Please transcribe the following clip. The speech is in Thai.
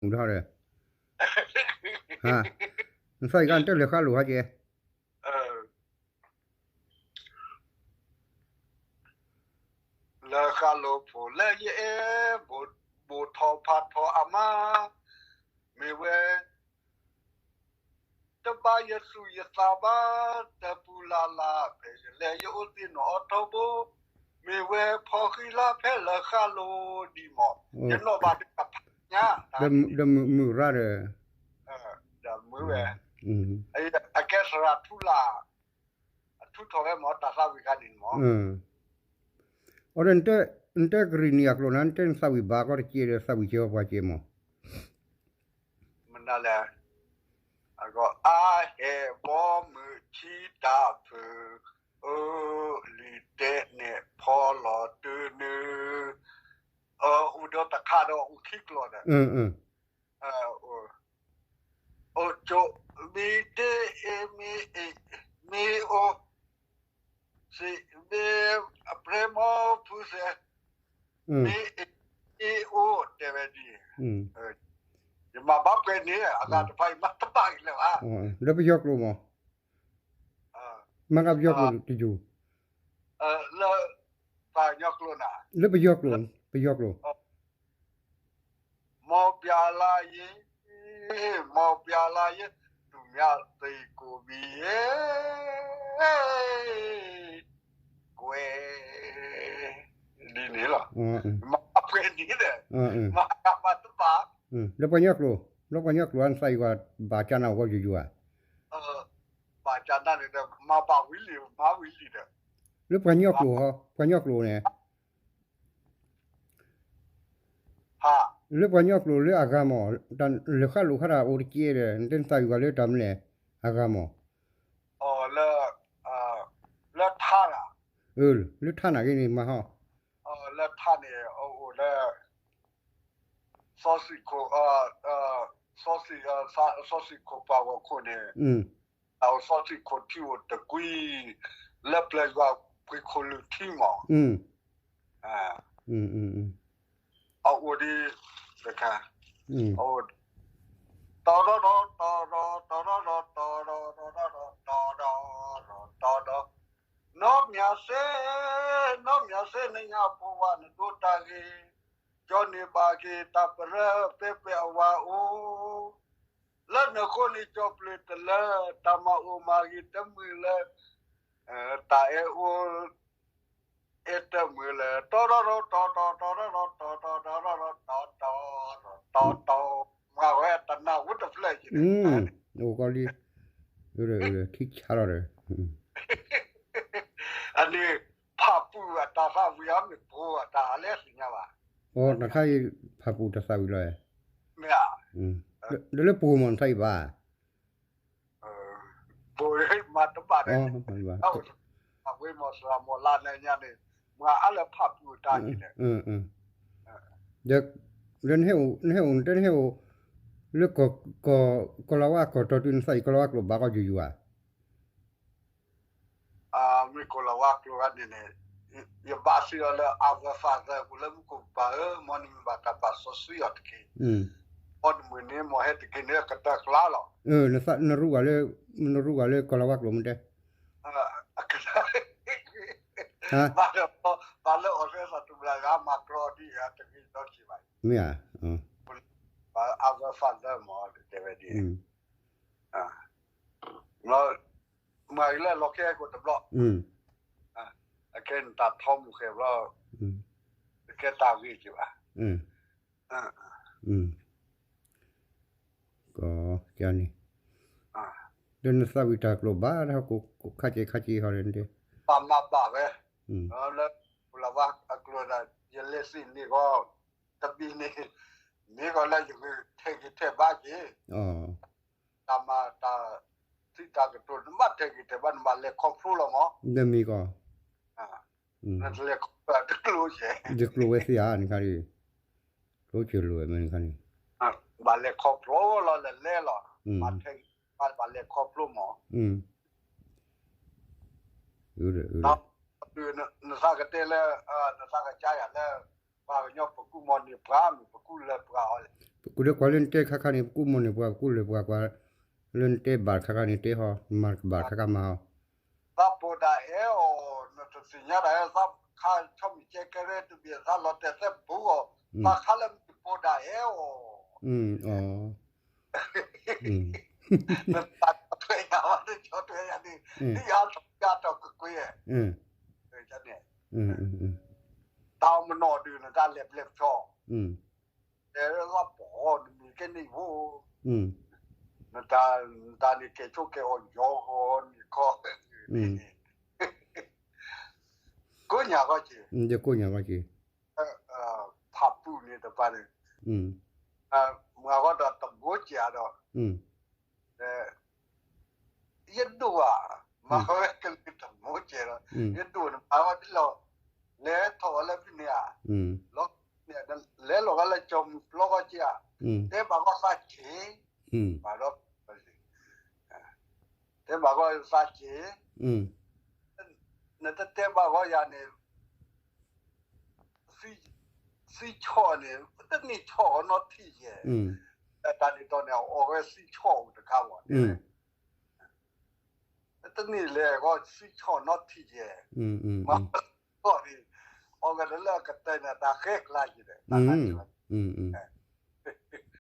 udah deh. Ha, saya kan tuh lihat kalau aja. เออแล้วก็โลผู้เล่เย่บุทอพัดทออามาไม่เวตบายสุยสาบาตะปูลาลาเพเลยอุตินอทบุไม่เวพอคิลาเพลคาโลดีมอยันโนบาดกับเนี่ย Dem murah deh. เออเดี๋ยวมือเว ไอ้แกสระทุลาทุทอแกหมอตาซาวิกาดินหมอ Orang ente grini aku nanti sawi bakar kiri sawi jawab aja mo. มันนั่นแหละแล้วก็อาเฮบอมือชีตาเพอลิเตเนี่ยพอหลอดเนื้ออุดตะคาดอุคิกลอดอ่ะโอโจมีเตมีโอสิมีเปรโมพุเซมีโอเดวดีจะมาบับกันนี่อาการไฟมัตตาอีกแล้วอ่ะ Lebih jauh lu mo. Mangap jauh lu tuju. แล้วฝ่ายยกลุน่ะ Lebih jauh lu. มอปยาลายตุมยาตีกูบีกวยดีนี่เหรอมาเป็นนี่เด้มาตุบา Lebih jauh lu an saya gua baca na gua juju ah. บาจานั่นเนี่ยมาบาวิลลี่เด้อ Lebih jauh lu ne. ฮะ Lebih jauh lu le agama dan lekha lu khara urki deh. Ente saya gua le tamne agama. แล้วท่านอ่ะ Le thana gini mah ha. แล้วท่านเนี่ยแล้วซอสิโคซอสิโคปาวคนเนี่ยเอาซอสิโคที่ว่าตะกุยแล้วเปลว่ากุยคนลุที่หมอเอาอดีนะคะเอาต่อน้องยาเซ่ในยาปูวานดูตากีจอนี่บากีตาเปรเปเปอวาอูแล้วนคนนี้จบเลยตะเลตามาอูมากีตะมือเลยตาอูตะมือเลยตอมาเวตนาวุฒิเฟลจ์โอ้ก็ดีคิดชาร์เลย อันนี้ภาพปูตาซาวิยามนี่ปูตาเลสิญาว่า Oh, nak kai papu ta sawi lo. เนี่ย Le pu mon sai ba. ปูมาตบาเลย มันba. เอาเวมอสลามลาในญานี่มาอะไรภาพปูตานี่เนี่ยDek den heu le ko lawa ko to tin sai ko lawa ko ba ko ju ah. มีคนละว่าคือว่าเนี่ยยาบาซิลอาฟาฟาเซกุลมุกุบามันมีบาตาบาสสุยอดกีอนมือนี้มอเฮตกินเนี่ยกระตักลาหรอnaru gale ko lawa ko mun de บาเลโอเซสัตุลากามาโครดีอะตะกี้ดอชิบาย Mia. อาฟาฟาเซมอเดเวดีแล้วมาอีแล้วโลเคกูตะบลเคนตัดทอมเคว่าเคนตาวิจิวะก็แค่นี้เดินสวิตากลบ้าแล้วกูขัดเขาเรนเดปามาบ้าเว้ยแล้วเราว่าอักลัวนะยันเลสินี่ก็ตะบีนี่ก็เลยอยู่เทบ้าจีตามาตาที่ตากระตุ้นมาเทกิบ้านมาเล็กคอมฟลูหรอมั้งเดมีก็นั่นเล็กตะกลูใช่ตะกลูเวสียานี่ค่ะดิรู้ชื่อรู้มันค่ะนี่มาเล็กคอมฟลูเราเล่หรอมาเทมาเล็กคอมฟลูหมอนะคือนสากเตเลนสากใจอ่ะแล้วว่าญอปกูมอนนี่พรามปกูเลพราเลย กูเรียกว่าเล่นเตะข้างๆนี่กูมันเนี่ยว่ากูเลยว่าเล่นเตะบาดข้างๆนี่เตะฮะมาบาดข้างๆมา ถ้าปวดเอวนั่นสิ่งนี้อะไรถ้าข้าชอบมีเจเกเรตเบียร์ถ้าเราแต่เส้นบัวถ้าข้าเล่นปวดเอวอ๋อนั่นตัดตัวเองว่าที่ชดตัวเองนี่ยาตกกุยจะเนี่ยตามันนอนดูนะการเล็บชอบแต่เราปวดมีแค่นี้วูนั่นตานี่เกชุกเกออนโยนก็ก็อย่างก็จีเดี๋ยวกูอย่างว่าจีผับปูนี่แต่ปานมาก็ดอตบัวจีอ่ะดอยันดูอ่ะมาเขาเรียกกันตบัวจีอ่ะยันดูนะมาว่าที่เราเล่ทอแล้วพี่เนี่ยล็อกเนี่ยเล่เราก็เลยจมล็อกจีอ่ะเดี๋ยวมาก็สักจีมาล็อกเดี๋ยวมาก็สักจีนั่นแต่เดี๋ยวมาก็อย่างนี้ซีช่อเนี่ยแต่นี่ช่อนอที่เย่แต่ตอนนี้ตอนนี้ออกไปซีช่อจะเข้าอ่ะแต่นี่เลยก็ซีช่อนอที่เย่มาก็ที่ออกกันแล้วก็แต่เนี่ยตาเค้กลายอยู่เลย